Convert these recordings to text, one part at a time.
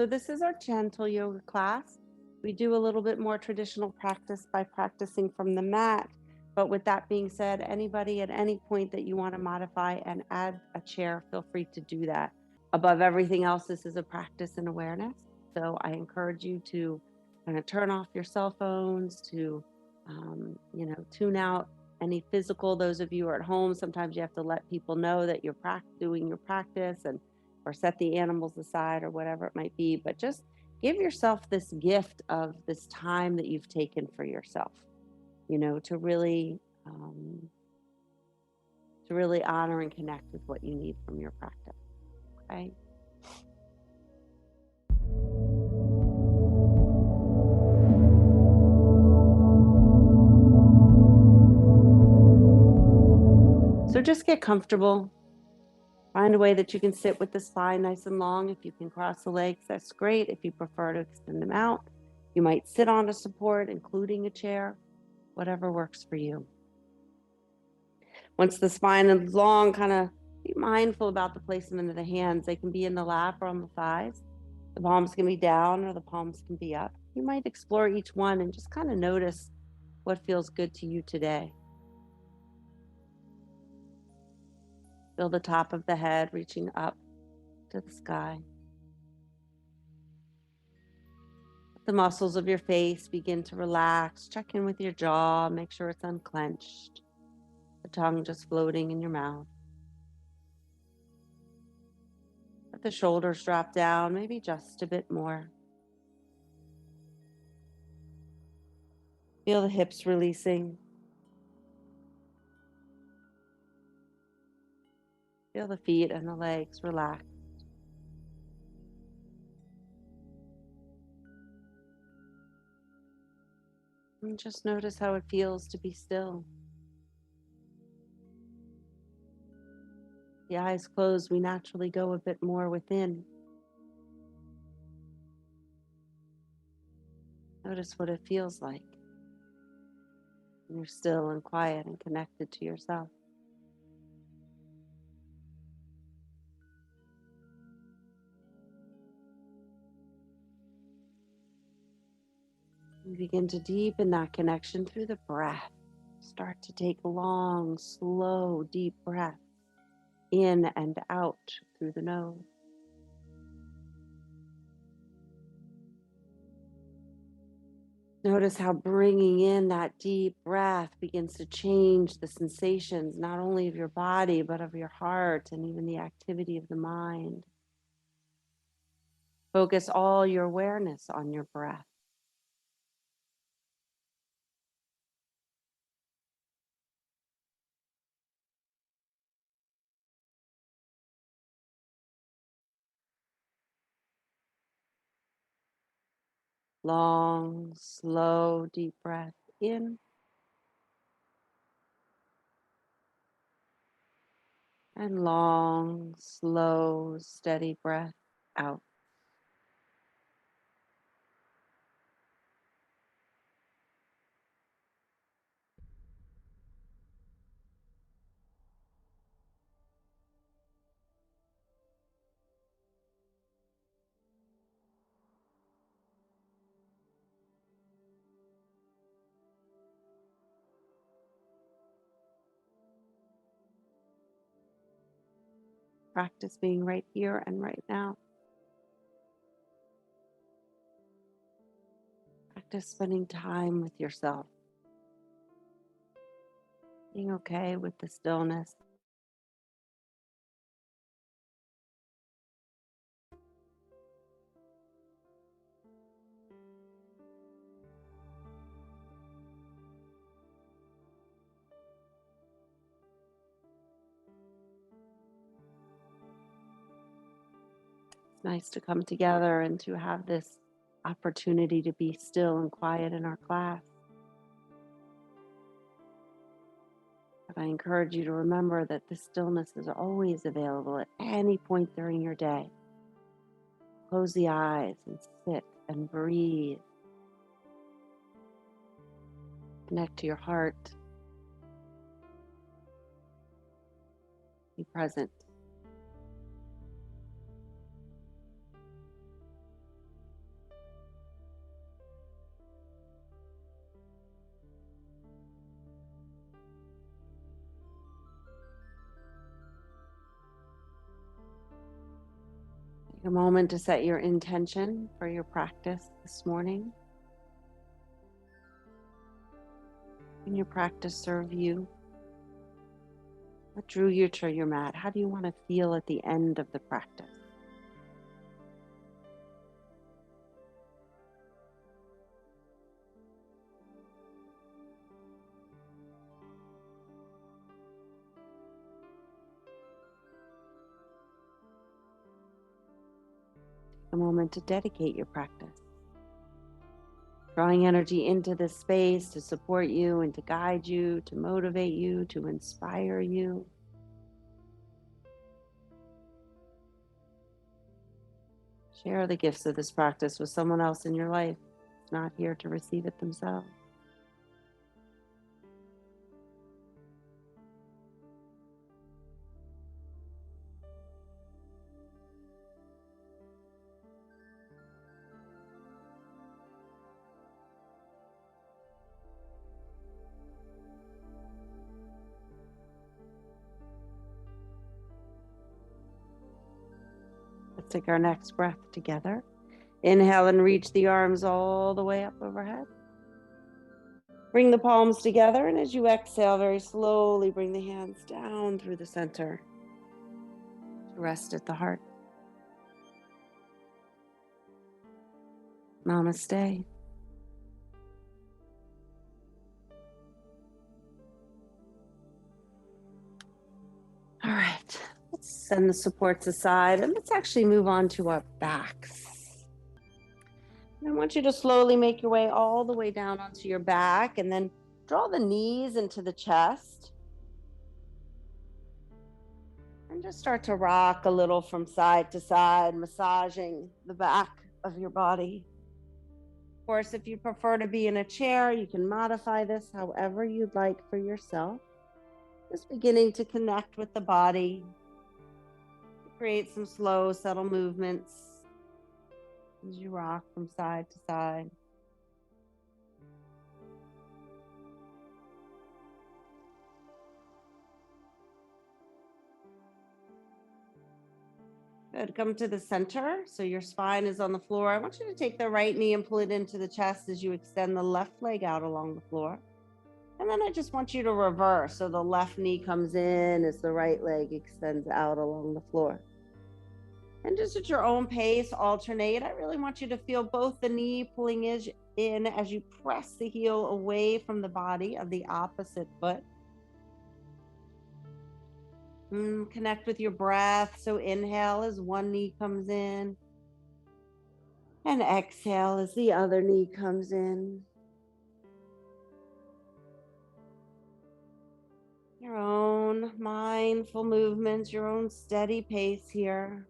So this is our gentle yoga class. We do a little bit more traditional practice by practicing from the mat. But with that being said, anybody at any point that you want to modify and add a chair, feel free to do that. Above everything else, this is a practice in awareness. So I encourage you to kind of turn off your cell phones, to tune out any physical. Those of you who are at home, sometimes you have to let people know that you're doing your practice, and or set the animals aside or whatever it might be. But just give yourself this gift of this time that you've taken for yourself, to really honor and connect with what you need from your practice. Okay. So just get comfortable. Find a way that you can sit with the spine nice and long. If you can cross the legs, that's great. If you prefer to extend them out, you might sit on a support, including a chair, whatever works for you. Once the spine is long, kind of be mindful about the placement of the hands. They can be in the lap or on the thighs. The palms can be down or the palms can be up. You might explore each one and just kind of notice what feels good to you today. Feel the top of the head reaching up to the sky. Let the muscles of your face begin to relax. Check in with your jaw. Make sure it's unclenched. The tongue just floating in your mouth. Let the shoulders drop down, maybe just a bit more. Feel the hips releasing. Feel the feet and the legs relax. And just notice how it feels to be still. The eyes closed, we naturally go a bit more within. Notice what it feels like when you're still and quiet and connected to yourself. You begin to deepen that connection through the breath. Start to take long, slow, deep breaths in and out through the nose. Notice how bringing in that deep breath begins to change the sensations, not only of your body, but of your heart and even the activity of the mind. Focus all your awareness on your breath. Long, slow, deep breath in and long, slow, steady breath out. Practice being right here and right now. Practice spending time with yourself. Being okay with the stillness. It's nice to come together and to have this opportunity to be still and quiet in our class. But I encourage you to remember that this stillness is always available at any point during your day. Close the eyes and sit and breathe. Connect to your heart. Be present. A moment to set your intention for your practice this morning. Can your practice serve you? What drew you to your mat? How do you want to feel at the end of the practice? A moment to dedicate your practice. Drawing energy into this space to support you and to guide you, to motivate you, to inspire you. Share the gifts of this practice with someone else in your life who's not here to receive it themselves. Let's take our next breath together. Inhale and reach the arms all the way up overhead. Bring the palms together, and as you exhale, very slowly bring the hands down through the center to rest at the heart. Namaste. All right, let's send the supports aside and let's actually move on to our backs. And I want you to slowly make your way all the way down onto your back and then draw the knees into the chest. And just start to rock a little from side to side, massaging the back of your body. Of course, if you prefer to be in a chair, you can modify this however you'd like for yourself. Just beginning to connect with the body, create some slow, subtle movements as you rock from side to side. Good. Come to the center. So your spine is on the floor. I want you to take the right knee and pull it into the chest as you extend the left leg out along the floor. And then I just want you to reverse. So the left knee comes in as the right leg extends out along the floor. And just at your own pace, alternate. I really want you to feel both the knee pulling in as you press the heel away from the body of the opposite foot. Connect with your breath. So inhale as one knee comes in. And exhale as the other knee comes in. Your own mindful movements, your own steady pace here.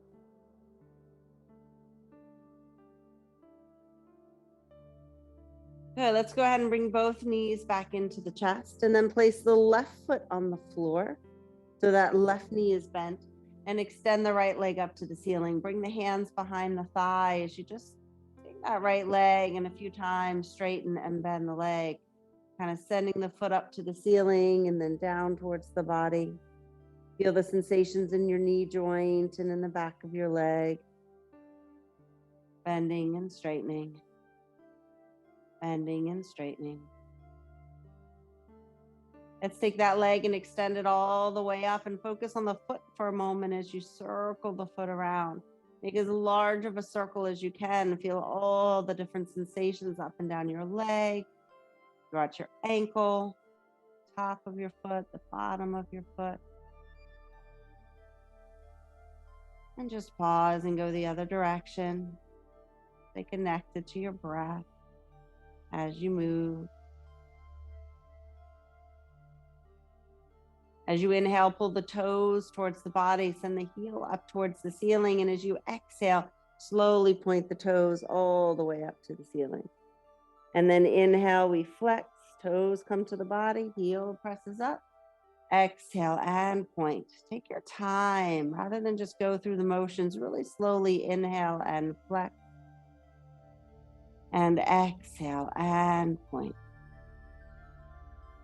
Good, let's go ahead and bring both knees back into the chest and then place the left foot on the floor so that left knee is bent and extend the right leg up to the ceiling. Bring the hands behind the thigh as you just take that right leg and a few times straighten and bend the leg, kind of sending the foot up to the ceiling and then down towards the body. Feel the sensations in your knee joint and in the back of your leg, bending and straightening. Bending and straightening. Let's take that leg and extend it all the way up and focus on the foot for a moment as you circle the foot around. Make as large of a circle as you can. Feel all the different sensations up and down your leg, throughout your ankle, top of your foot, the bottom of your foot. And just pause and go the other direction. Stay connected to your breath as you move. As you inhale, pull the toes towards the body, send the heel up towards the ceiling. And as you exhale, slowly point the toes all the way up to the ceiling. And then inhale, we flex, toes come to the body, heel presses up. Exhale and point. Take your time rather than just go through the motions. Really slowly inhale and flex. And exhale and point.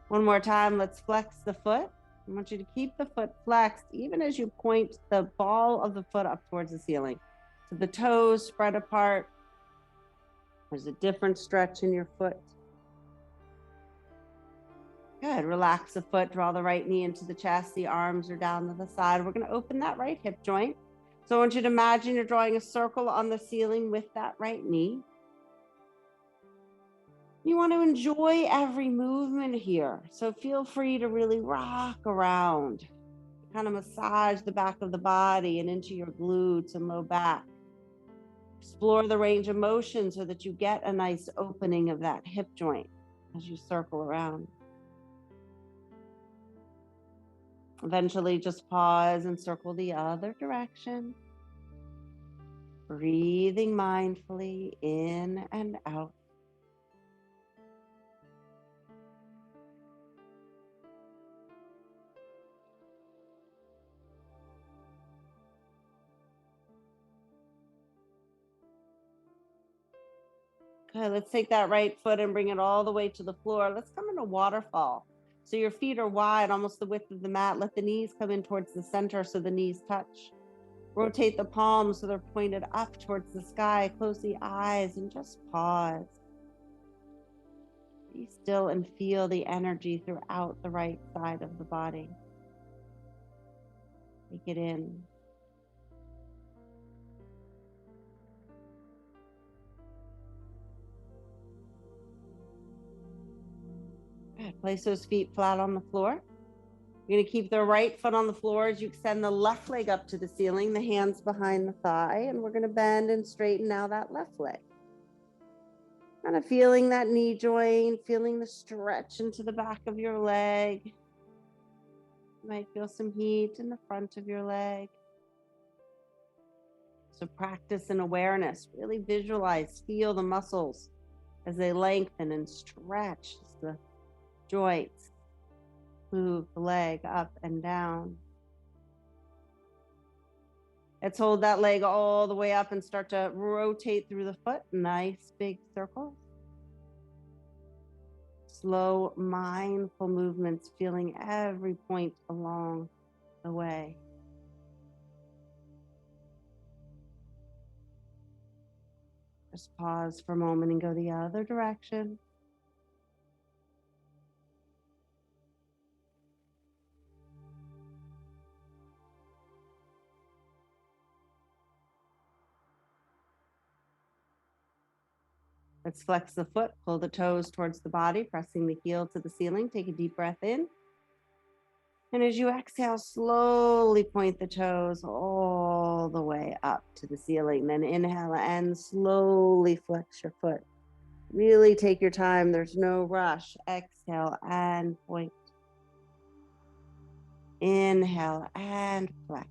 One more time, let's flex the foot. I want you to keep the foot flexed even as you point the ball of the foot up towards the ceiling. So the toes spread apart. There's a different stretch in your foot. Good. Relax the foot, draw the right knee into the chest. The arms are down to the side. We're going to open that right hip joint. So I want you to imagine you're drawing a circle on the ceiling with that right knee. You want to enjoy every movement here. So feel free to really rock around, kind of massage the back of the body and into your glutes and low back. Explore the range of motion so that you get a nice opening of that hip joint as you circle around. Eventually just pause and circle the other direction. Breathing mindfully in and out. Okay, let's take that right foot and bring it all the way to the floor. Let's come in a waterfall. So your feet are wide, almost the width of the mat. Let the knees come in towards the center so the knees touch. Rotate the palms so they're pointed up towards the sky. Close the eyes and just pause. Be still and feel the energy throughout the right side of the body. Take it in. Good. Place those feet flat on the floor. You're going to keep the right foot on the floor as you extend the left leg up to the ceiling, the hands behind the thigh, and we're going to bend and straighten now that left leg. Kind of feeling that knee joint, feeling the stretch into the back of your leg. You might feel some heat in the front of your leg. So practice in awareness. Really visualize, feel the muscles as they lengthen and stretch as the joints move the leg up and down. Let's hold that leg all the way up and start to rotate through the foot. Nice big circles. Slow, mindful movements, feeling every point along the way. Just pause for a moment and go the other direction. Let's flex the foot, pull the toes towards the body, pressing the heel to the ceiling. Take a deep breath in. And as you exhale, slowly point the toes all the way up to the ceiling. Then inhale and slowly flex your foot. Really take your time. There's no rush. Exhale and point. Inhale and flex.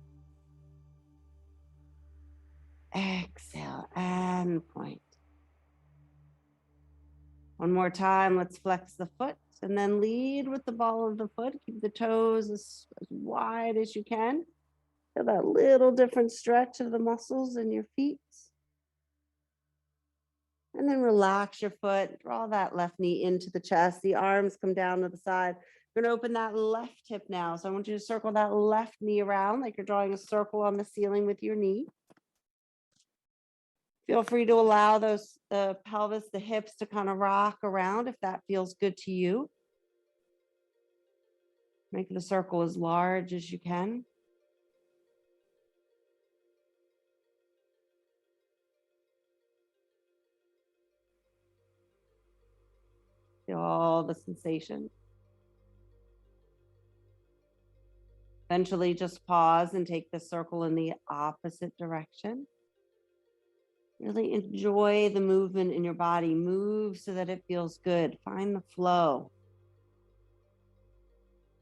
Exhale and point. One more time, let's flex the foot and then lead with the ball of the foot. Keep the toes as wide as you can. Feel that little different stretch of the muscles in your feet. And then relax your foot, draw that left knee into the chest. The arms come down to the side. We're gonna open that left hip now. So I want you to circle that left knee around like you're drawing a circle on the ceiling with your knee. Feel free to allow the pelvis, the hips to kind of rock around if that feels good to you. Make the circle as large as you can. Feel all the sensation. Eventually just pause and take the circle in the opposite direction. Really enjoy the movement in your body. Move so that it feels good. Find the flow.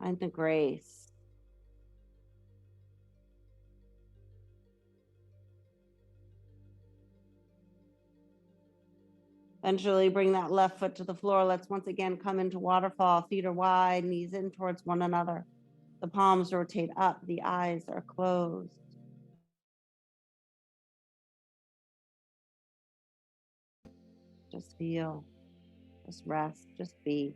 Find the grace. Eventually bring that left foot to the floor. Let's once again come into waterfall. Feet are wide, knees in towards one another. The palms rotate up, the eyes are closed. Just feel, just rest, just be.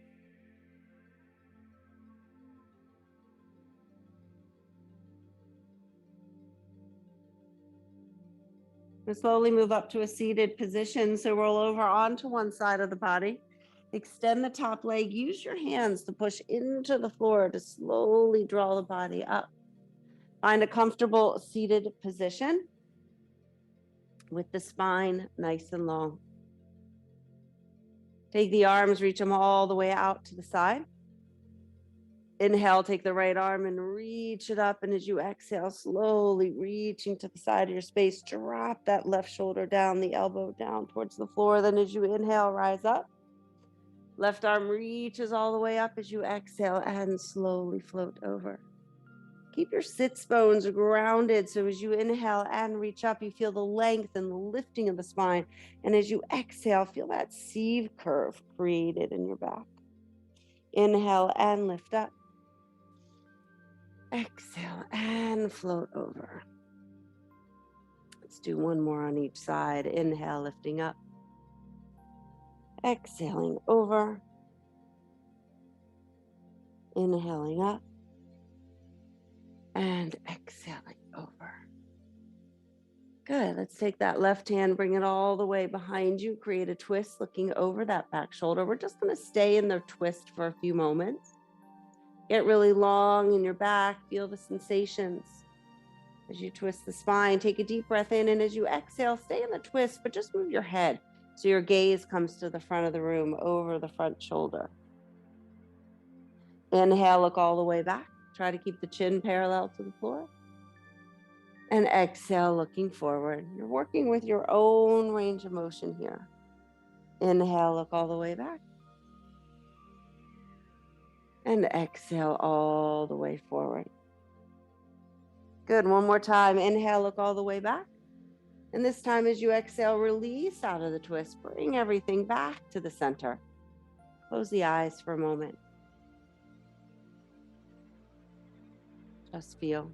We'll slowly move up to a seated position. So roll over onto one side of the body. Extend the top leg. Use your hands to push into the floor to slowly draw the body up. Find a comfortable seated position with the spine nice and long. Take the arms, reach them all the way out to the side. Inhale, take the right arm and reach it up. And as you exhale, slowly reaching to the side of your space, drop that left shoulder down, the elbow down towards the floor. Then as you inhale, rise up. Left arm reaches all the way up as you exhale and slowly float over. Keep your sits bones grounded. So as you inhale and reach up, you feel the length and the lifting of the spine. And as you exhale, feel that sieve curve created in your back. Inhale and lift up. Exhale and float over. Let's do one more on each side. Inhale, lifting up. Exhaling over. Inhaling up. And exhaling over. Good. Let's take that left hand, bring it all the way behind you. Create a twist looking over that back shoulder. We're just going to stay in the twist for a few moments. Get really long in your back. Feel the sensations as you twist the spine. Take a deep breath in, and as you exhale, stay in the twist, but just move your head so your gaze comes to the front of the room, over the front shoulder. Inhale, look all the way back. Try to keep the chin parallel to the floor. And exhale, looking forward. You're working with your own range of motion here. Inhale, look all the way back. And exhale all the way forward. Good. One more time. Inhale, look all the way back. And this time as you exhale, release out of the twist. Bring everything back to the center. Close the eyes for a moment. Just feel.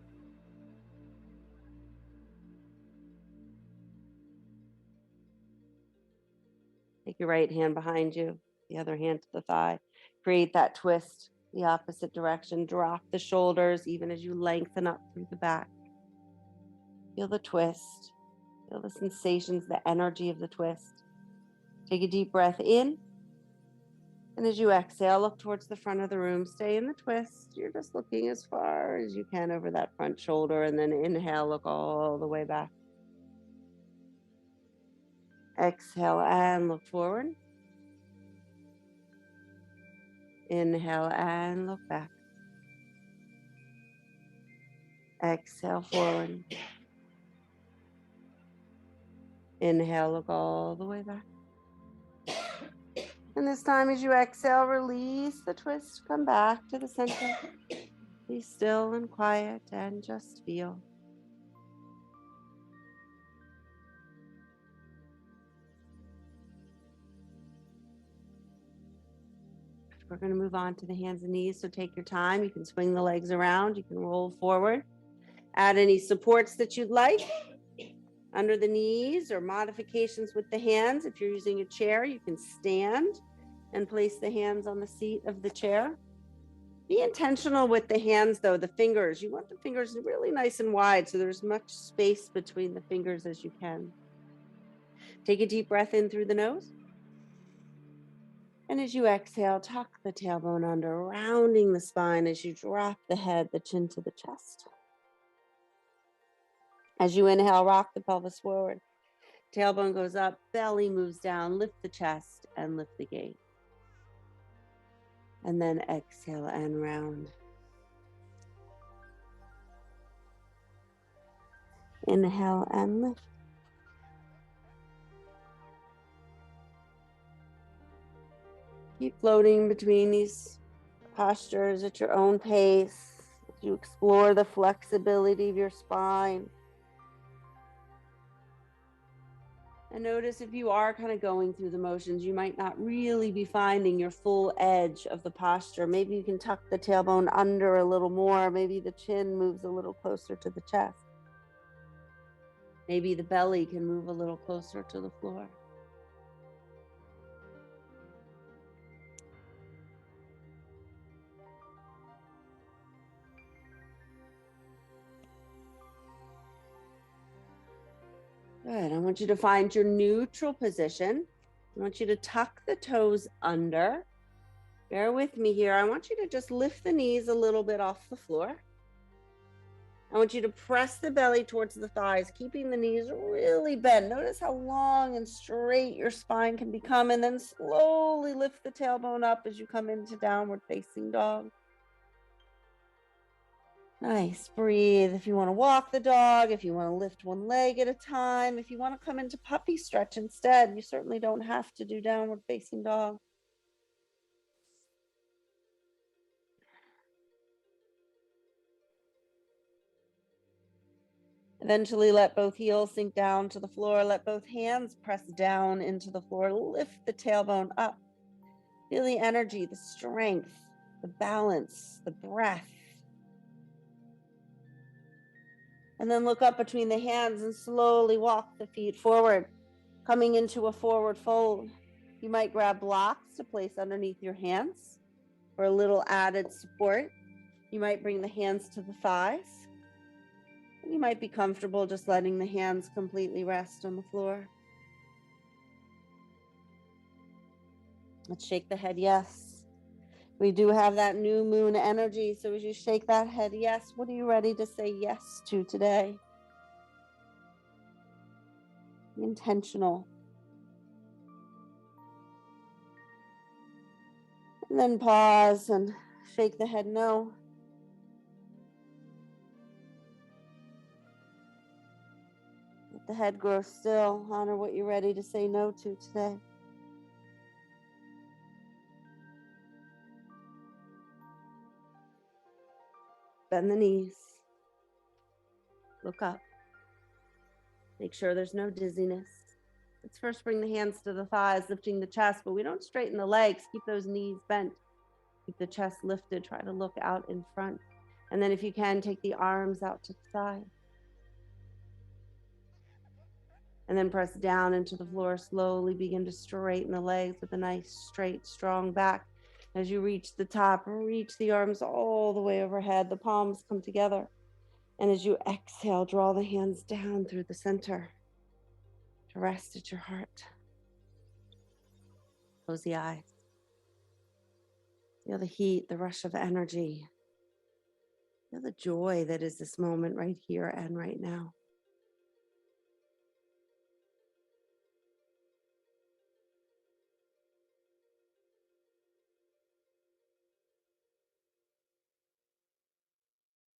Take your right hand behind you, the other hand to the thigh. Create that twist the opposite direction. Drop the shoulders even as you lengthen up through the back. Feel the twist. Feel the sensations, the energy of the twist. Take a deep breath in. And as you exhale, look towards the front of the room. Stay in the twist. You're just looking as far as you can over that front shoulder. And then inhale, look all the way back. Exhale and look forward. Inhale and look back. Exhale forward. Inhale, look all the way back. And this time as you exhale, release the twist, come back to the center. Be still and quiet and just feel. We're going to move on to the hands and knees, so take your time. You can swing the legs around, you can roll forward. Add any supports that you'd like under the knees or modifications with the hands. If you're using a chair, you can stand and place the hands on the seat of the chair. Be intentional with the hands though, the fingers. You want the fingers really nice and wide so there's much space between the fingers as you can. Take a deep breath in through the nose. And as you exhale, tuck the tailbone under, rounding the spine as you drop the head, the chin to the chest. As you inhale, rock the pelvis forward. Tailbone goes up, belly moves down, lift the chest and lift the gaze. And then exhale and round. Inhale and lift. Keep floating between these postures at your own pace as you explore the flexibility of your spine. And notice if you are kind of going through the motions, you might not really be finding your full edge of the posture. Maybe you can tuck the tailbone under a little more. Maybe the chin moves a little closer to the chest. Maybe the belly can move a little closer to the floor. Good. Good. I want you to find your neutral position. I want you to tuck the toes under. Bear with me here. I want you to just lift the knees a little bit off the floor. I want you to press the belly towards the thighs, keeping the knees really bent. Notice how long and straight your spine can become, and then slowly lift the tailbone up as you come into downward facing dog. Nice. Breathe. If you want to walk the dog, if you want to lift one leg at a time, if you want to come into puppy stretch instead, you certainly don't have to do downward facing dog. Eventually let both heels sink down to the floor. Let both hands press down into the floor. Lift the tailbone up. Feel the energy, the strength, the balance, the breath. And then look up between the hands and slowly walk the feet forward, coming into a forward fold. You might grab blocks to place underneath your hands for a little added support. You might bring the hands to the thighs. You might be comfortable just letting the hands completely rest on the floor. Let's shake the head yes. We do have that new moon energy, so as you shake that head yes, what are you ready to say yes to today? Be intentional. And then pause and shake the head no. Let the head grow still. Honor what you're ready to say no to today. Bend the knees. Look up. Make sure there's no dizziness. Let's first bring the hands to the thighs, lifting the chest, but we don't straighten the legs. Keep those knees bent. Keep the chest lifted. Try to look out in front. And then if you can, take the arms out to the side. And then press down into the floor. Slowly begin to straighten the legs with a nice, straight, strong back. As you reach the top, reach the arms all the way overhead. The palms come together. And as you exhale, draw the hands down through the center to rest at your heart. Close the eyes. Feel the heat, the rush of energy. Feel the joy that is this moment right here and right now.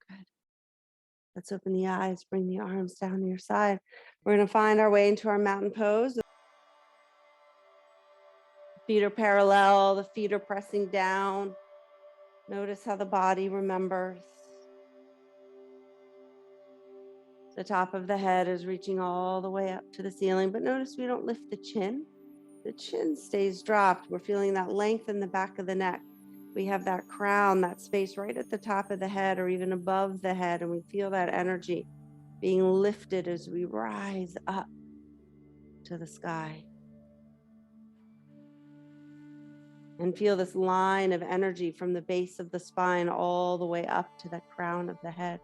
Good. Let's open the eyes, bring the arms down to your side. We're going to find our way into our mountain pose. Feet are parallel, the feet are pressing down. Notice how the body remembers. The top of the head is reaching all the way up to the ceiling, but notice we don't lift the chin. The chin stays dropped. We're feeling that length in the back of the neck. We have that crown, that space right at the top of the head or even above the head, and we feel that energy being lifted as we rise up to the sky. And feel this line of energy from the base of the spine all the way up to the crown of the head.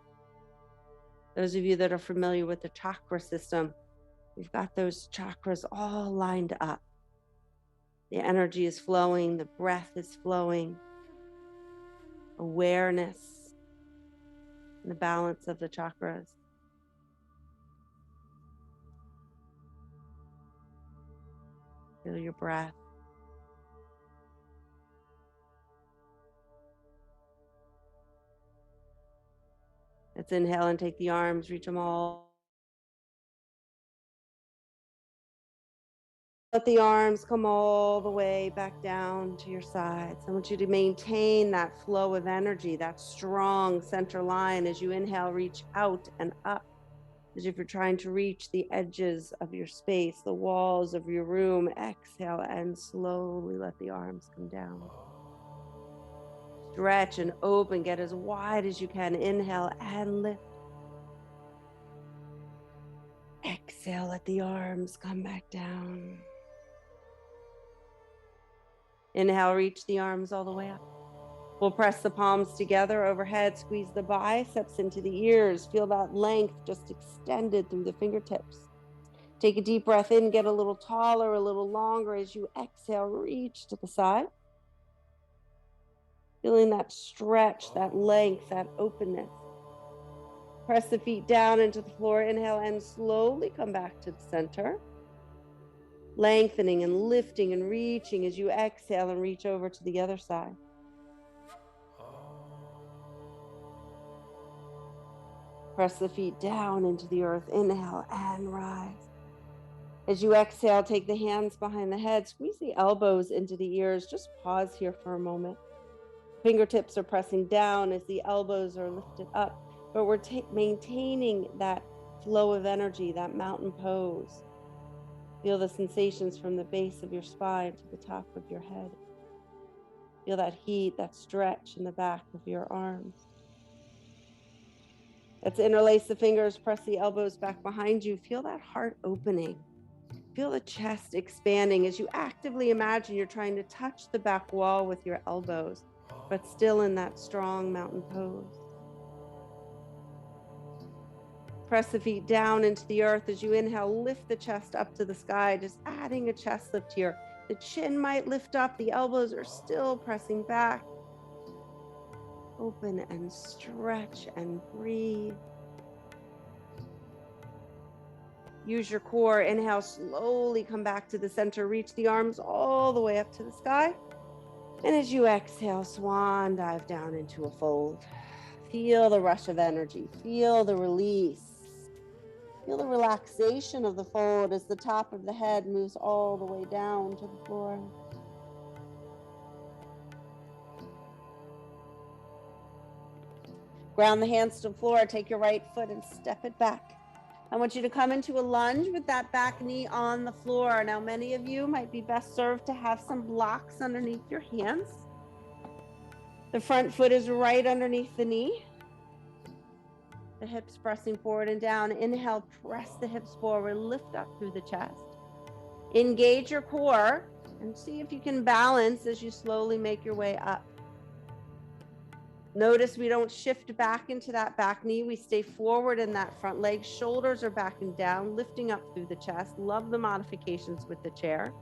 Those of you that are familiar with the chakra system, we've got those chakras all lined up. The energy is flowing, the breath is flowing, awareness, and the balance of the chakras. Feel your breath. Let's inhale and take the arms, reach them all. Let the arms come all the way back down to your sides. I want you to maintain that flow of energy, that strong center line as you inhale, reach out and up, as if you're trying to reach the edges of your space, the walls of your room. Exhale and slowly let the arms come down. Stretch and open, get as wide as you can. Inhale and lift. Exhale, let the arms come back down. Inhale, reach the arms all the way up. We'll press the palms together overhead, squeeze the biceps into the ears. Feel that length just extended through the fingertips. Take a deep breath in, get a little taller, a little longer. As you exhale, reach to the side. Feeling that stretch, that length, that openness. Press the feet down into the floor. Inhale and slowly come back to the center. Lengthening and lifting and reaching as you exhale and reach over to the other side. Press the feet down into the earth. Inhale and rise. As you exhale, take the hands behind the head. Squeeze the elbows into the ears. Just pause here for a moment. Fingertips are pressing down as the elbows are lifted up, but we're maintaining that flow of energy, that mountain pose. Feel the sensations from the base of your spine to the top of your head. Feel that heat, that stretch in the back of your arms. Let's interlace the fingers, press the elbows back behind you. Feel that heart opening. Feel the chest expanding as you actively imagine you're trying to touch the back wall with your elbows, but still in that strong mountain pose. Press the feet down into the earth. As you inhale, lift the chest up to the sky, just adding a chest lift here. The chin might lift up, the elbows are still pressing back. Open and stretch and breathe. Use your core. Inhale, slowly come back to the center. Reach the arms all the way up to the sky. And as you exhale, swan dive down into a fold. Feel the rush of energy. Feel the release. Feel the relaxation of the fold as the top of the head moves all the way down to the floor. Ground the hands to the floor. Take your right foot and step it back. I want you to come into a lunge with that back knee on the floor. Now, many of you might be best served to have some blocks underneath your hands. The front foot is right underneath the knee. The hips pressing forward and down. Inhale, press the hips forward, lift up through the chest. Engage your core and see if you can balance as you slowly make your way up. Notice we don't shift back into that back knee. We stay forward in that front leg. Shoulders are back and down, lifting up through the chest. Love the modifications with the chair.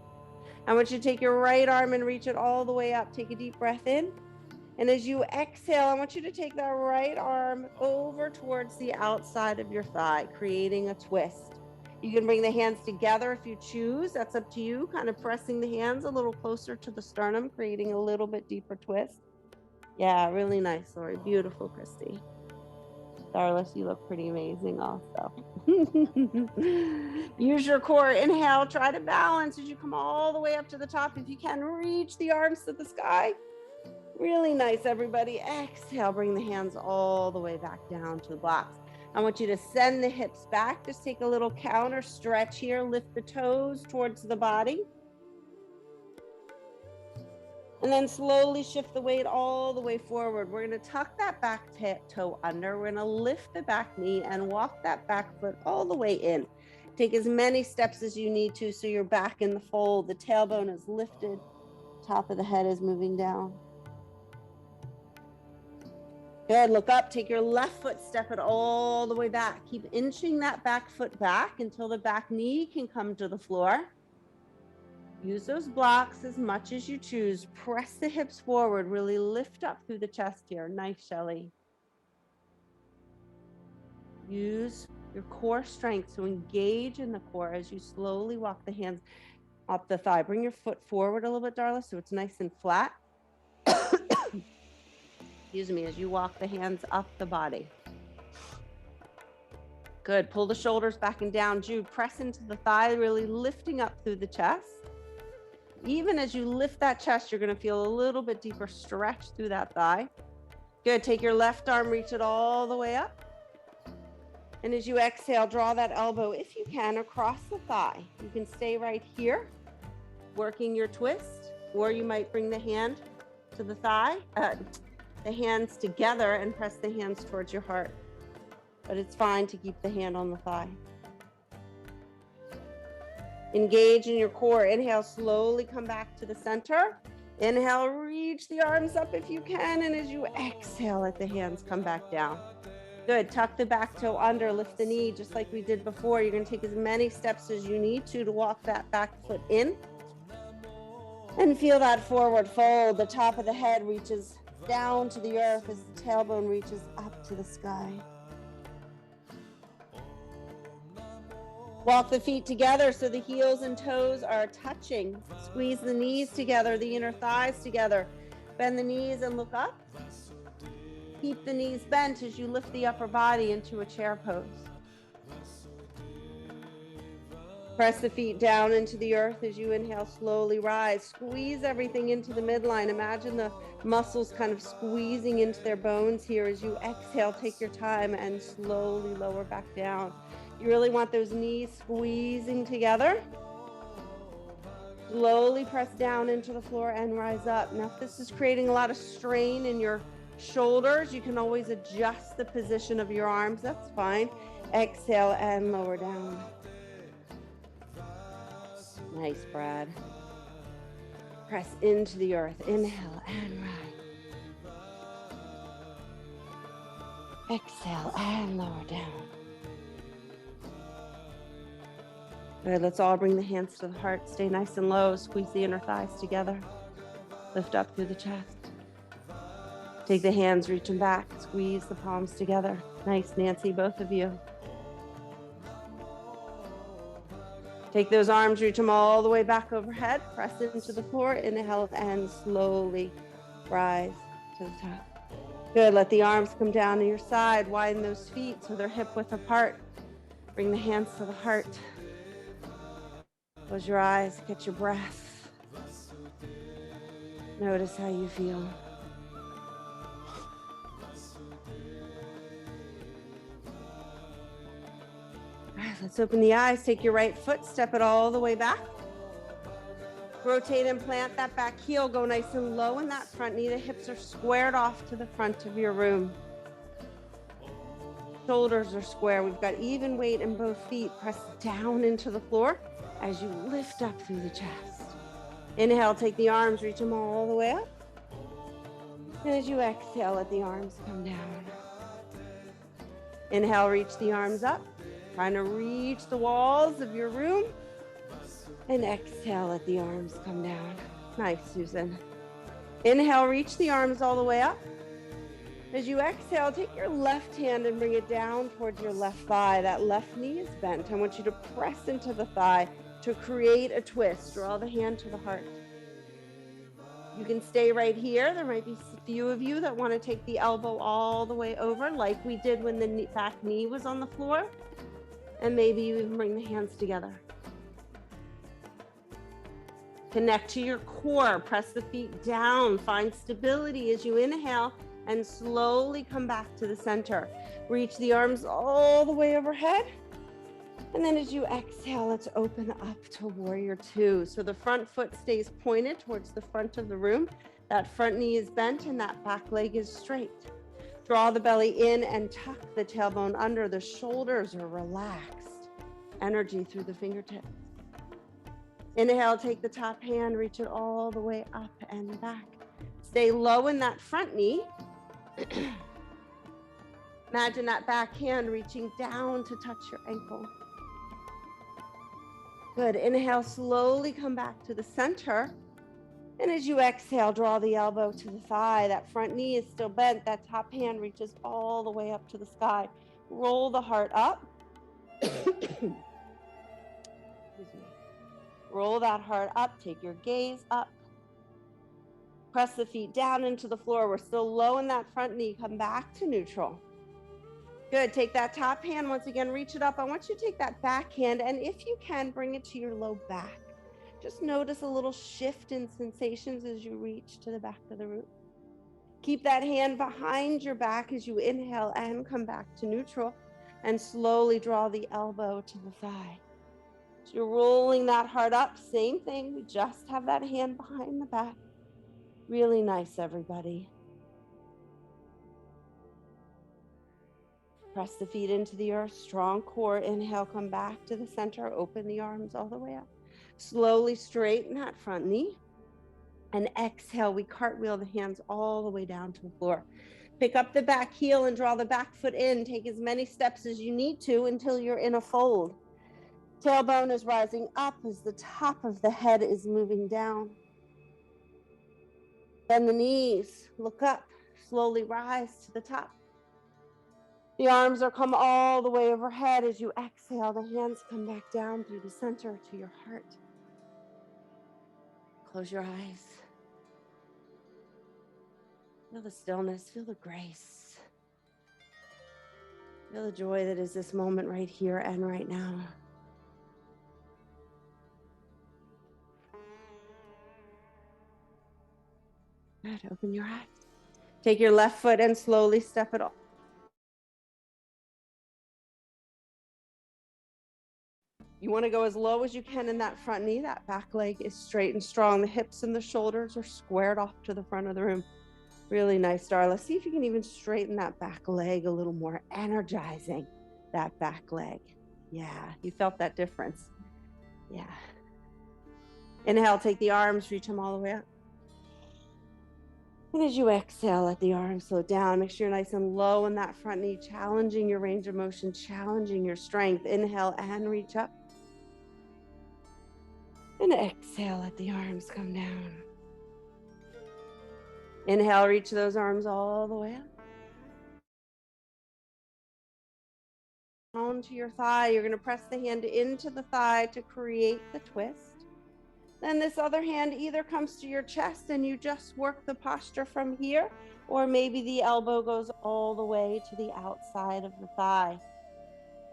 I want you to take your right arm and reach it all the way up. Take a deep breath in. And as you exhale, I want you to take that right arm over towards the outside of your thigh, creating a twist. You can bring the hands together if you choose. That's up to you. Kind of pressing the hands a little closer to the sternum, creating a little bit deeper twist. Yeah, really nice, Lori. Beautiful, Christy. Darlis, you look pretty amazing also. Use your core. Inhale, try to balance as you come all the way up to the top. If you can, reach the arms to the sky. Really nice, everybody. Exhale, bring the hands all the way back down to the blocks. I want you to send the hips back. Just take a little counter stretch here. Lift the toes towards the body. And then slowly shift the weight all the way forward. We're going to tuck that back toe under. We're going to lift the back knee and walk that back foot all the way in. Take as many steps as you need to so you're back in the fold. The tailbone is lifted. Top of the head is moving down. Good. Look up. Take your left foot, step it all the way back. Keep inching that back foot back until the back knee can come to the floor. Use those blocks as much as you choose. Press the hips forward. Really lift up through the chest here. Nice, Shelly. Use your core strength to engage in the core as you slowly walk the hands up the thigh. Bring your foot forward a little bit, Darla, so it's nice and flat. Excuse me, as you walk the hands up the body. Good. Pull the shoulders back and down. Jude, press into the thigh, really lifting up through the chest. Even as you lift that chest, you're going to feel a little bit deeper stretch through that thigh. Good. Take your left arm, reach it all the way up. And as you exhale, draw that elbow, if you can, across the thigh. You can stay right here, working your twist, or you might bring the hand to the thigh, the hands together and press the hands towards your heart. But it's fine to keep the hand on the thigh. Engage in your core. Inhale, slowly come back to the center. Inhale, reach the arms up if you can. And as you exhale, let the hands come back down. Good. Tuck the back toe under, lift the knee just like we did before. You're going to take as many steps as you need to walk that back foot in. And feel that forward fold. The top of the head reaches down to the earth as the tailbone reaches up to the sky. Walk the feet together so the heels and toes are touching. Squeeze the knees together, the inner thighs together. Bend the knees and look up. Keep the knees bent as you lift the upper body into a chair pose. Press the feet down into the earth as you inhale, slowly rise. Squeeze everything into the midline. Imagine the muscles kind of squeezing into their bones here. As you exhale, take your time and slowly lower back down. You really want those knees squeezing together. Slowly press down into the floor and rise up. Now, if this is creating a lot of strain in your shoulders, you can always adjust the position of your arms. That's fine. Exhale and lower down. Nice, Brad. Press into the earth. Inhale and rise. Exhale and lower down. Good. Let's all bring the hands to the heart. Stay nice and low. Squeeze the inner thighs together. Lift up through the chest. Take the hands, reach them back. Squeeze the palms together. Nice, Nancy, both of you. Take those arms, reach them all the way back overhead. Press into the floor. Inhale and slowly rise to the top. Good. Let the arms come down to your side. Widen those feet so they're hip width apart. Bring the hands to the heart. Close your eyes. Get your breath. Notice how you feel. All right, let's open the eyes. Take your right foot, step it all the way back. Rotate and plant that back heel. Go nice and low in that front knee. The hips are squared off to the front of your room. Shoulders are square. We've got even weight in both feet. Press down into the floor as you lift up through the chest. Inhale, take the arms, reach them all the way up. And as you exhale, let the arms come down. Inhale, reach the arms up. Trying to reach the walls of your room. And exhale, let the arms come down. Nice, Susan. Inhale, reach the arms all the way up. As you exhale, take your left hand and bring it down towards your left thigh. That left knee is bent. I want you to press into the thigh to create a twist. Draw the hand to the heart. You can stay right here. There might be a few of you that want to take the elbow all the way over like we did when the back knee was on the floor. And maybe you even bring the hands together. Connect to your core. Press the feet down. Find stability as you inhale and slowly come back to the center. Reach the arms all the way overhead. And then as you exhale, let's open up to warrior two. So the front foot stays pointed towards the front of the room. That front knee is bent and that back leg is straight. Draw the belly in and tuck the tailbone under. The shoulders are relaxed. Energy through the fingertips. Inhale, take the top hand, reach it all the way up and back. Stay low in that front knee. Imagine that back hand reaching down to touch your ankle. Good. Inhale, slowly come back to the center. And as you exhale, draw the elbow to the thigh. That front knee is still bent. That top hand reaches all the way up to the sky. Roll the heart up. Excuse me. Roll that heart up. Take your gaze up. Press the feet down into the floor. We're still low in that front knee. Come back to neutral. Good. Take that top hand. Once again, reach it up. I want you to take that back hand, and if you can, bring it to your low back. Just notice a little shift in sensations as you reach to the back of the room. Keep that hand behind your back as you inhale and come back to neutral, and slowly draw the elbow to the thigh. So you're rolling that heart up. Same thing. We just have that hand behind the back. Really nice, everybody. Press the feet into the earth. Strong core. Inhale, come back to the center. Open the arms all the way up. Slowly straighten that front knee. And exhale, we cartwheel the hands all the way down to the floor. Pick up the back heel and draw the back foot in. Take as many steps as you need to until you're in a fold. Tailbone is rising up as the top of the head is moving down. Bend the knees, look up, slowly rise to the top. The arms are come all the way overhead. As you exhale, the hands come back down through the center to your heart. Close your eyes. Feel the stillness, feel the grace. Feel the joy that is this moment right here and right now. Good, open your eyes. Take your left foot and slowly step it off. You want to go as low as you can in that front knee. That back leg is straight and strong. The hips and the shoulders are squared off to the front of the room. Really nice, Darla. See if you can even straighten that back leg a little more, energizing that back leg. Yeah, you felt that difference. Yeah. Inhale, take the arms, reach them all the way up. And as you exhale, let the arms slow down. Make sure you're nice and low in that front knee, challenging your range of motion, challenging your strength. Inhale and reach up. And exhale, let the arms come down. Inhale, reach those arms all the way up. Onto your thigh, you're going to press the hand into the thigh to create the twist. Then this other hand either comes to your chest and you just work the posture from here, or maybe the elbow goes all the way to the outside of the thigh.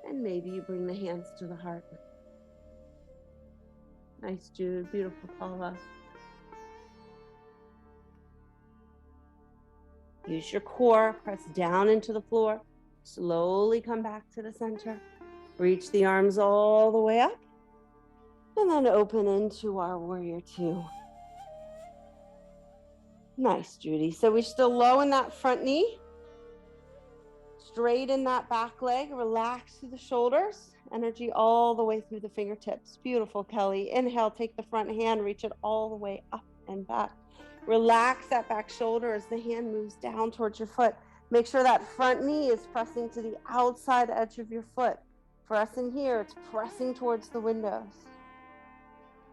And maybe you bring the hands to the heart. Nice, Jude. Beautiful, Paula. Use your core, press down into the floor. Slowly come back to the center. Reach the arms all the way up. And then open into our warrior two. Nice, Judy. So we're still low in that front knee. Straight in that back leg. Relax through the shoulders. Energy all the way through the fingertips. Beautiful, Kelly. Inhale, take the front hand, reach it all the way up and back. Relax that back shoulder as the hand moves down towards your foot. Make sure that front knee is pressing to the outside edge of your foot. For us in here, it's pressing towards the windows.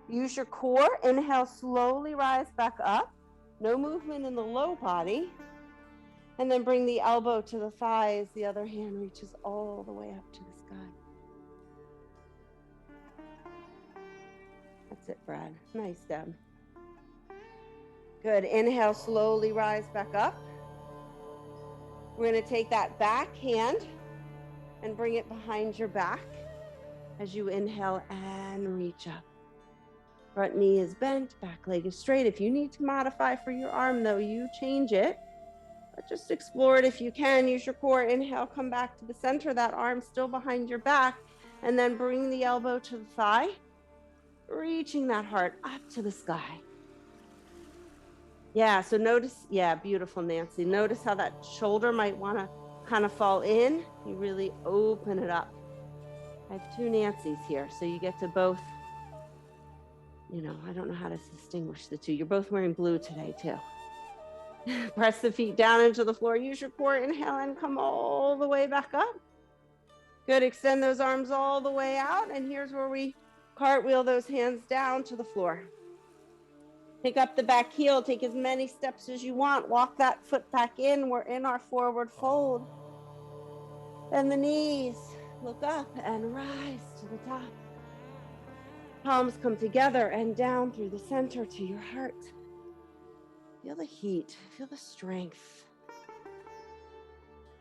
Use your core. Inhale, slowly rise back up. No movement in the low body. And then bring the elbow to the thighs. The other hand reaches all the way up to the sky. That's it, Brad. Nice, Deb. Good. Inhale, slowly rise back up. We're going to take that back hand and bring it behind your back as you inhale and reach up. Front knee is bent, back leg is straight. If you need to modify for your arm, though, you change it. But just explore it if you can. Use your core. Inhale, come back to the center. That arm still behind your back. And then bring the elbow to the thigh, reaching that heart up to the sky. Yeah, so notice, yeah, beautiful, Nancy. Notice how that shoulder might want to kind of fall in. You really open it up. I have two Nancys here, so you get to both, you know, I don't know how to distinguish the two. You're both wearing blue today, too. Press the feet down into the floor. Use your core. Inhale and come all the way back up. Good. Extend those arms all the way out. And here's where we cartwheel those hands down to the floor. Pick up the back heel, take as many steps as you want. Walk that foot back in. We're in our forward fold. Bend the knees, look up and rise to the top. Palms come together and down through the center to your heart. Feel the heat, feel the strength,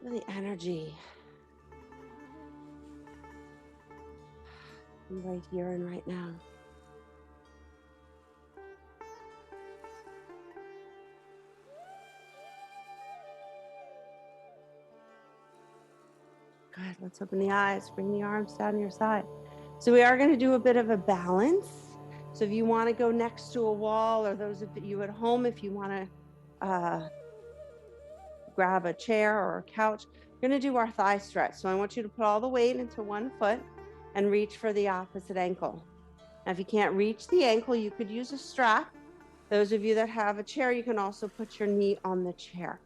feel the energy. Right here and right now. Good, let's open the eyes, bring the arms down your side. So we are going to do a bit of a balance. So if you want to go next to a wall, or those of you at home, if you want to grab a chair or a couch, we're going to do our thigh stretch. So I want you to put all the weight into one foot and reach for the opposite ankle. Now, if you can't reach the ankle, you could use a strap. Those of you that have a chair, you can also put your knee on the chair.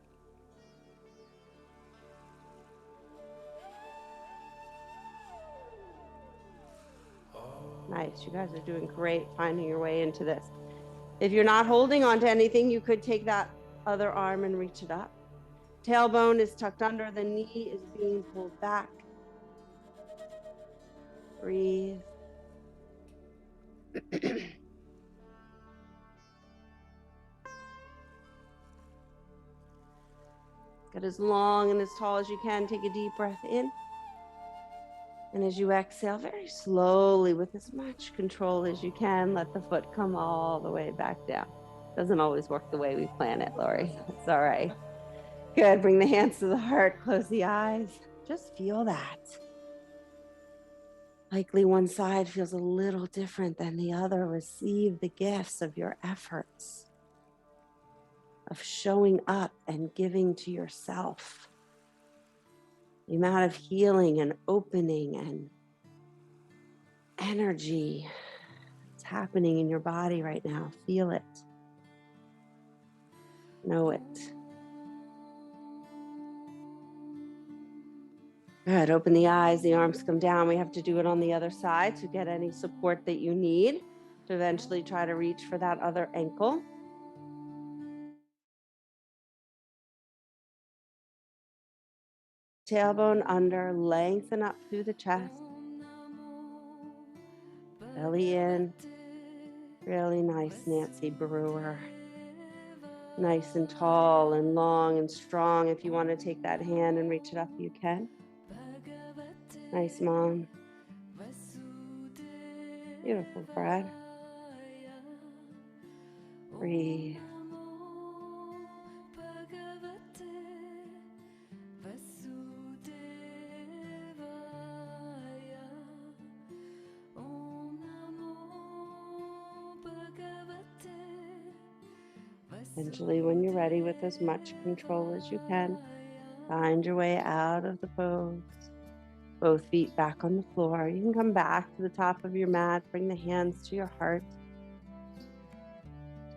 Nice. You guys are doing great finding your way into this. If you're not holding on to anything, you could take that other arm and reach it up. Tailbone is tucked under, the knee is being pulled back. Breathe. Get as long and as tall as you can. Take a deep breath in. And as you exhale, very slowly, with as much control as you can, let the foot come all the way back down. Doesn't always work the way we plan it, Lori. It's all right. Good. Bring the hands to the heart. Close the eyes. Just feel that. Likely one side feels a little different than the other. Receive the gifts of your efforts, of showing up and giving to yourself. The amount of healing and opening and energy that's happening in your body right now. Feel it. Know it. Good. Open the eyes. The arms come down. We have to do it on the other side to get any support that you need to eventually try to reach for that other ankle. Tailbone under, lengthen up through the chest. Belly in. Really nice, Nancy Brewer. Nice and tall and long and strong. If you want to take that hand and reach it up, you can. Nice, Mom. Beautiful, Brad. Breathe. Eventually, when you're ready, with as much control as you can, find your way out of the pose. Both feet back on the floor. You can come back to the top of your mat. Bring the hands to your heart.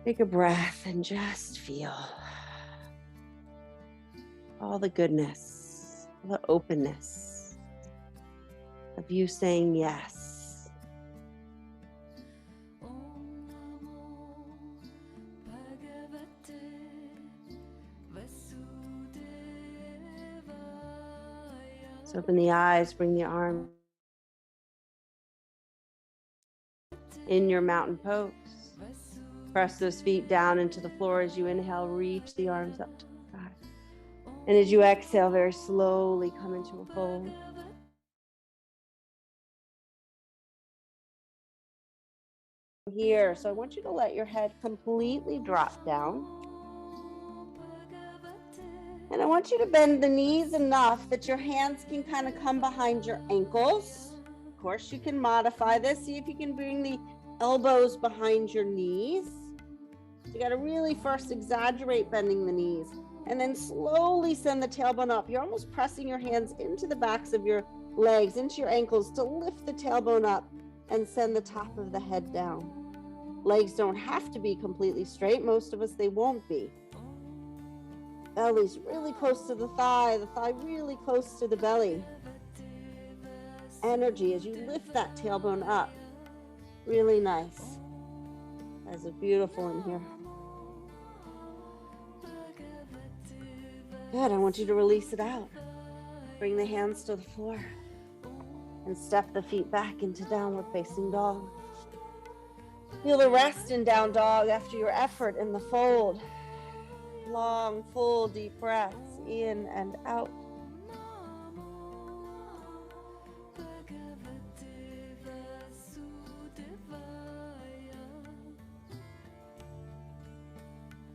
Take a breath and just feel all the goodness, all the openness of you saying yes. So open the eyes, bring the arm in your mountain pose. Press those feet down into the floor as you inhale, reach the arms up to the sky. And as you exhale, very slowly come into a fold. Here, so I want you to let your head completely drop down. And I want you to bend the knees enough that your hands can kind of come behind your ankles. Of course, you can modify this. See if you can bring the elbows behind your knees. So you got to really first exaggerate bending the knees and then slowly send the tailbone up. You're almost pressing your hands into the backs of your legs, into your ankles to lift the tailbone up and send the top of the head down. Legs don't have to be completely straight. Most of us, they won't be. Belly's really close to the thigh really close to the belly. Energy as you lift that tailbone up. Really nice. That's beautiful in here. Good, I want you to release it out. Bring the hands to the floor and step the feet back into downward facing dog. Feel the rest in down dog after your effort in the fold. Long, full, deep breaths in and out.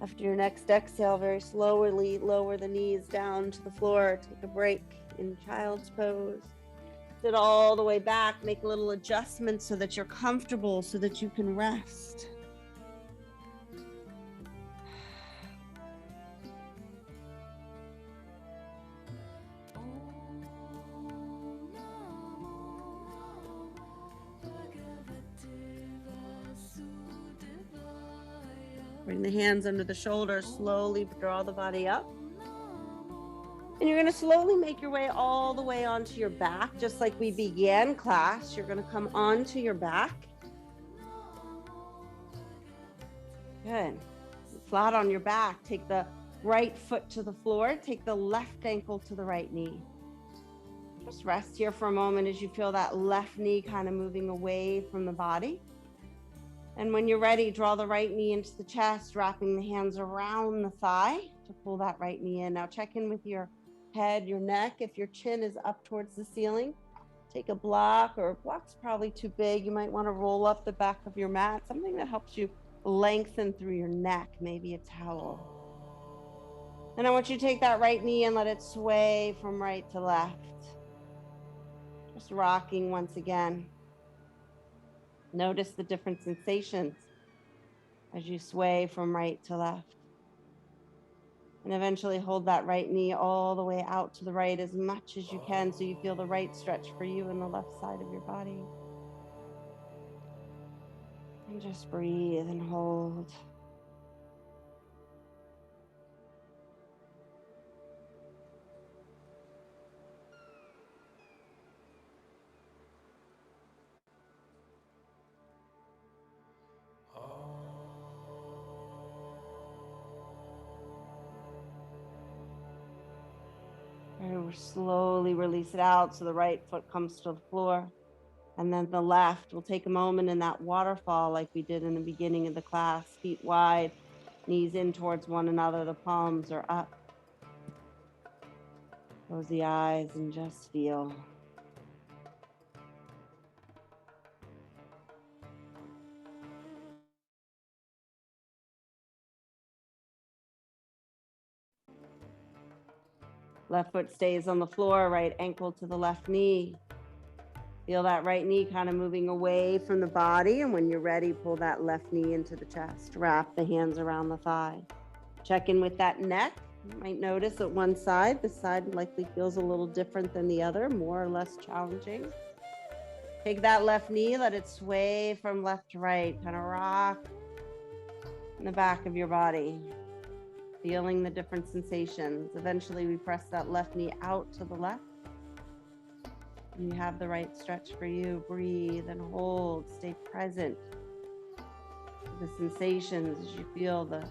After your next exhale, very slowly lower the knees down to the floor. Take a break in child's pose. Sit all the way back. Make a little adjustment so that you're comfortable, so that you can rest. Bring the hands under the shoulders, slowly draw the body up. And you're going to slowly make your way all the way onto your back, just like we began class. You're going to come onto your back. Good. Flat on your back. Take the right foot to the floor. Take the left ankle to the right knee. Just rest here for a moment as you feel that left knee kind of moving away from the body. And when you're ready, draw the right knee into the chest, wrapping the hands around the thigh to pull that right knee in. Now check in with your head, your neck. If your chin is up towards the ceiling, take a block, or a block's probably too big. You might want to roll up the back of your mat, something that helps you lengthen through your neck, maybe a towel. And I want you to take that right knee and let it sway from right to left. Just rocking once again. Notice the different sensations as you sway from right to left. And eventually hold that right knee all the way out to the right as much as you can so you feel the right stretch for you and the left side of your body. And just breathe and hold. And we'll slowly release it out so the right foot comes to the floor. And then the left, we'll take a moment in that waterfall like we did in the beginning of the class. Feet wide, knees in towards one another, the palms are up. Close the eyes and just feel. Left foot stays on the floor, right ankle to the left knee. Feel that right knee kind of moving away from the body. And when you're ready, pull that left knee into the chest. Wrap the hands around the thigh. Check in with that neck. You might notice that one side, this side likely feels a little different than the other, more or less challenging. Take that left knee, let it sway from left to right, kind of rock in the back of your body. Feeling the different sensations. Eventually we press that left knee out to the left. You have the right stretch for you. Breathe and hold. Stay present. The sensations as you feel the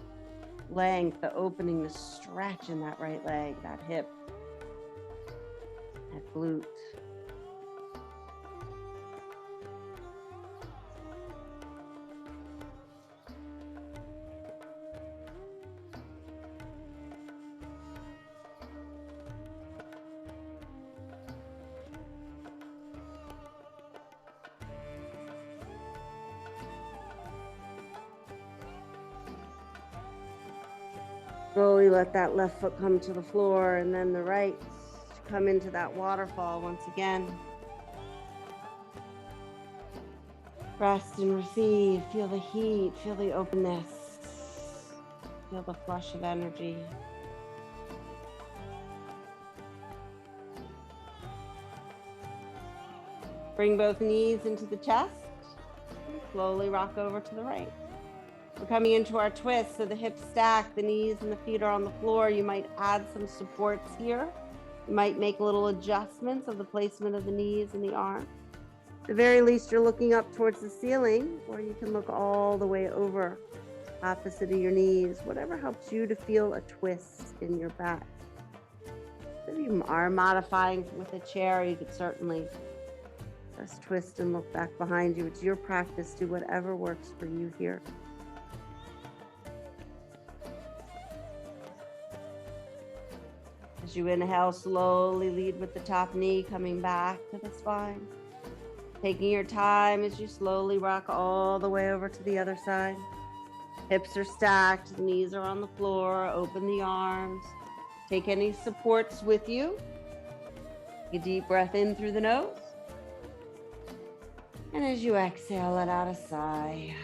length, the opening, the stretch in that right leg, that hip, that glute. Slowly let that left foot come to the floor and then the right come into that waterfall once again. Rest and receive. Feel the heat. Feel the openness. Feel the flush of energy. Bring both knees into the chest. And slowly rock over to the right. We're coming into our twist, so the hips stack, the knees and the feet are on the floor. You might add some supports here. You might make little adjustments of the placement of the knees and the arms. At the very least, you're looking up towards the ceiling, or you can look all the way over, opposite of your knees, whatever helps you to feel a twist in your back. If you are modifying with a chair, you could certainly just twist and look back behind you. It's your practice. Do whatever works for you here. As you inhale, slowly lead with the top knee coming back to the spine. Taking your time as you slowly rock all the way over to the other side. Hips are stacked, knees are on the floor, open the arms. Take any supports with you. Take a deep breath in through the nose. And as you exhale, let out a sigh.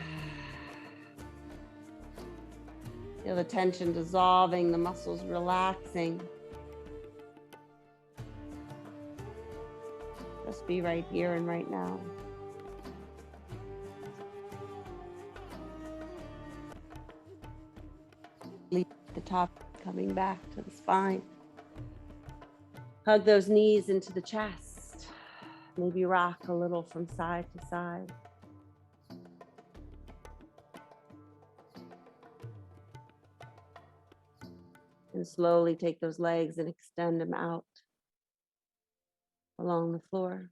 Feel the tension dissolving, the muscles relaxing. Just be right here and right now. Lead the top coming back to the spine. Hug those knees into the chest. Maybe rock a little from side to side. And slowly take those legs and extend them out along the floor,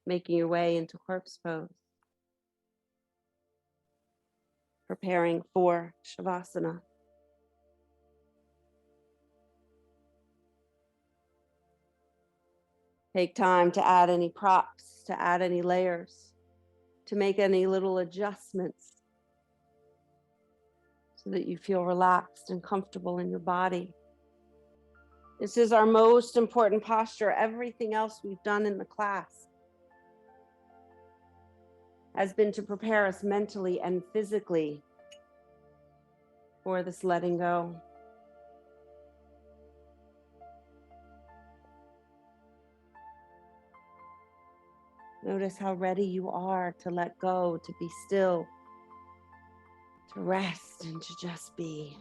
making your way into corpse pose, preparing for Shavasana. Take time to add any props, to add any layers, to make any little adjustments so that you feel relaxed and comfortable in your body. This is our most important posture. Everything else we've done in the class has been to prepare us mentally and physically for this letting go. Notice how ready you are to let go, to be still, to rest, and to just be.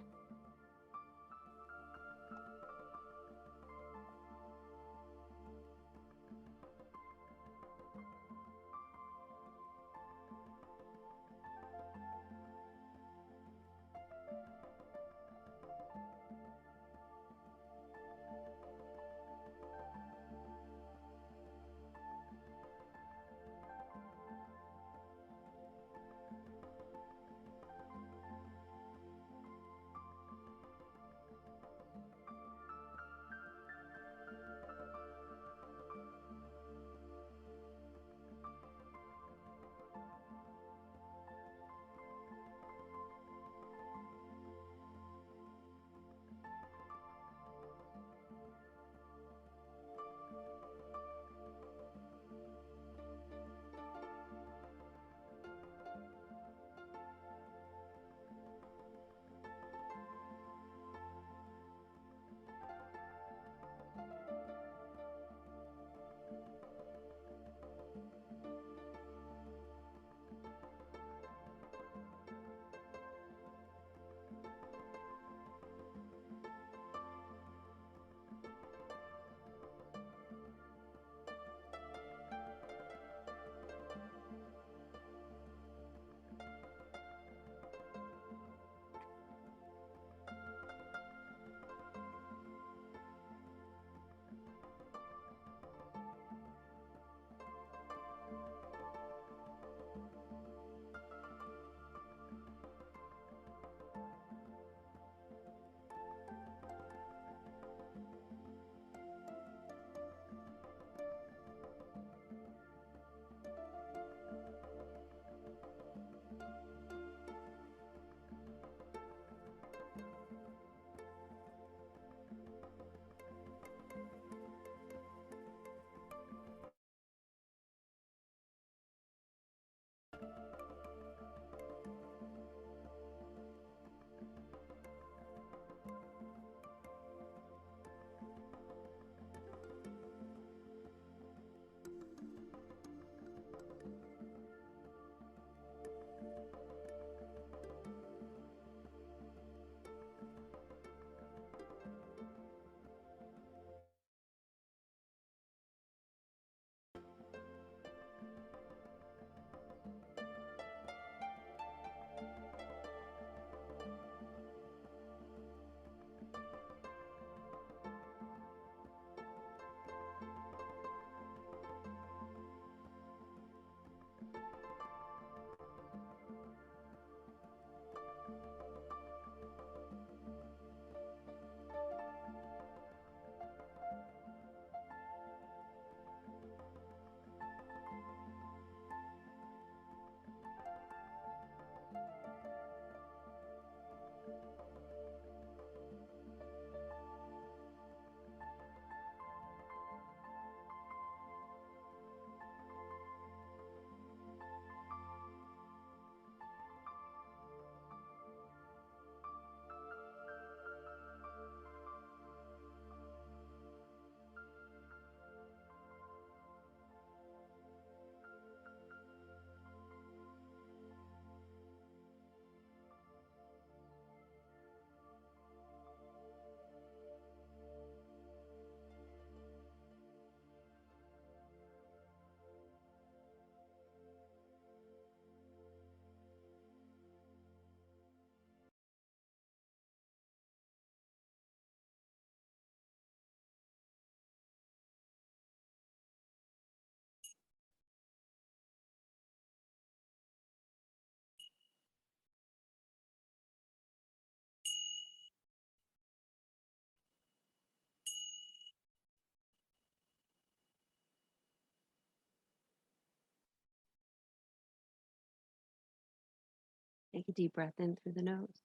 Take a deep breath in through the nose.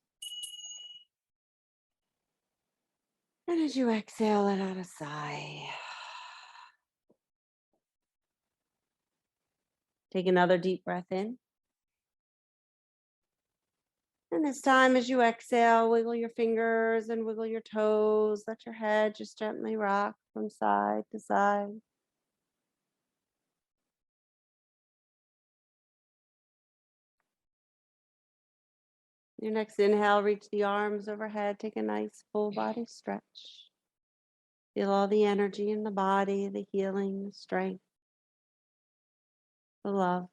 And as you exhale, let out a sigh. Take another deep breath in. And this time, as you exhale, wiggle your fingers and wiggle your toes. Let your head just gently rock from side to side. Your next inhale, reach the arms overhead. Take a nice full body stretch. Feel all the energy in the body, the healing, the strength, the love.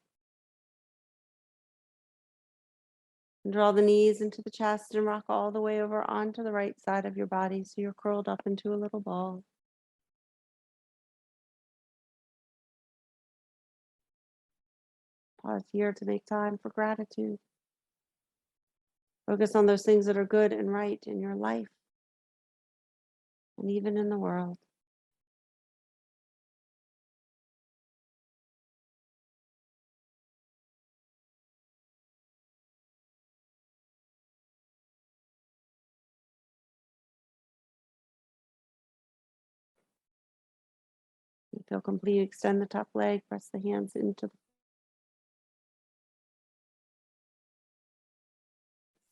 And draw the knees into the chest and rock all the way over onto the right side of your body so you're curled up into a little ball. Pause here to make time for gratitude. Focus on those things that are good and right in your life and even in the world. You feel complete. Extend the top leg, press the hands into the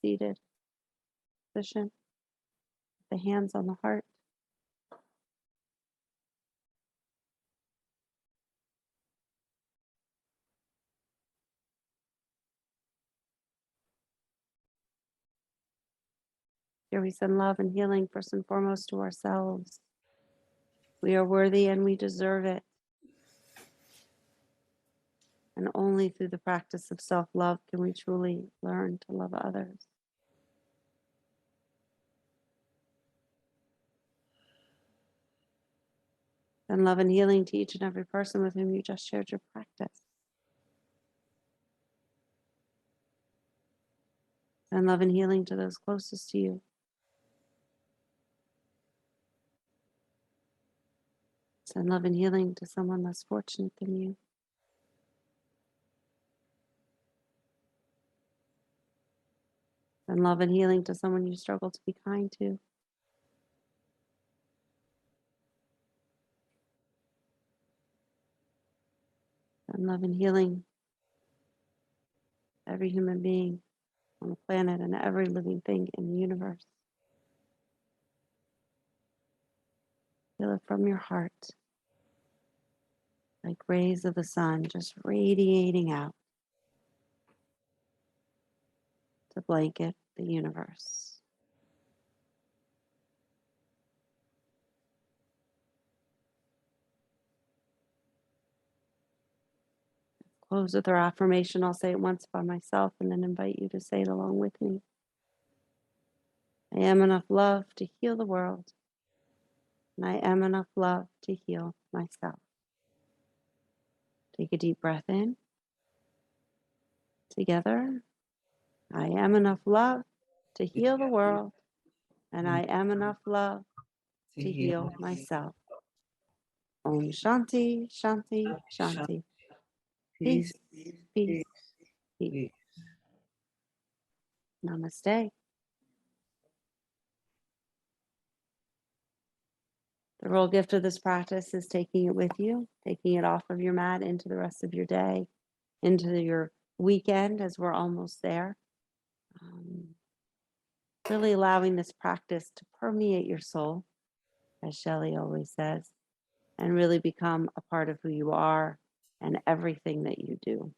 seated position. The hands on the heart. Here we send love and healing first and foremost to ourselves. We are worthy and we deserve it. And only through the practice of self-love can we truly learn to love others. And love and healing to each and every person with whom you just shared your practice. And love and healing to those closest to you. Send love and healing to someone less fortunate than you. Send love and healing to someone you struggle to be kind to. Send love and healing to every human being on the planet and every living thing in the universe. Feel it from your heart, like rays of the sun just radiating out to blanket the universe. Close with our affirmation. I'll say it once by myself and then invite you to say it along with me. I am enough love to heal the world, and I am enough love to heal myself. Take a deep breath in. Together, I am enough love to heal the world, and I am enough love to heal myself. Om Shanti, Shanti, Shanti. Peace, peace, peace. Namaste. The real gift of this practice is taking it with you, taking it off of your mat into the rest of your day, into your weekend as we're almost there. Really allowing this practice to permeate your soul, as Shelley always says, and really become a part of who you are and everything that you do.